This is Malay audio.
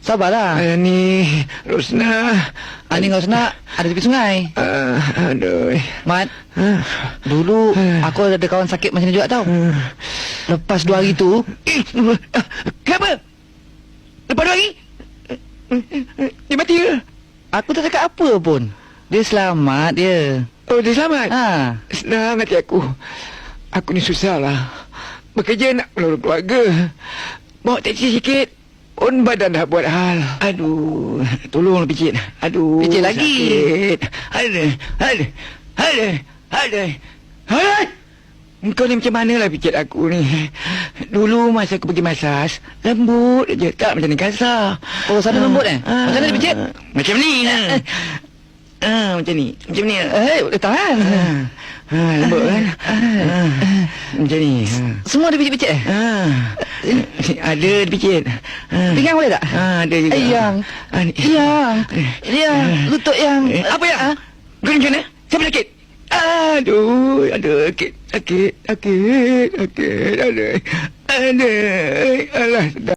Sabarlah. Ni Rosna. Ani Rosna ada tepi sungai. Aduh. Mat, dulu aku ada kawan sakit macam ni juga tau. Lepas 2 hari tu. Kenapa? Lepas 2 hari? Dia mati ke? Aku tak cakap apa pun. Dia selamat dia. Oh, dia selamat? Ha. Senang hati aku. Aku ni susah lah. Bekerja nak menolong keluarga. Bawa teksi sikit pun badan dah buat hal. Aduh, tolonglah pijit. Aduh, Pijit lagi. Sakit. Aduh. Engkau ni macam manalah pijit aku ni. Dulu masa aku pergi masas, lembut je, tak macam ni kasar. Oh, sana lembut Macam mana dia pijit? Macam ni lah. Macam ni. Boleh tahan. Lembut kan? Macam ni. Semua dia pijit-pijit Ada dipijit. Pinggang boleh tak? Ada juga. Yang lutut yang. Apa yang? Kau ni macam mana? Siapa sakit? Aduh, sakit. Aduh. Alah, sedap.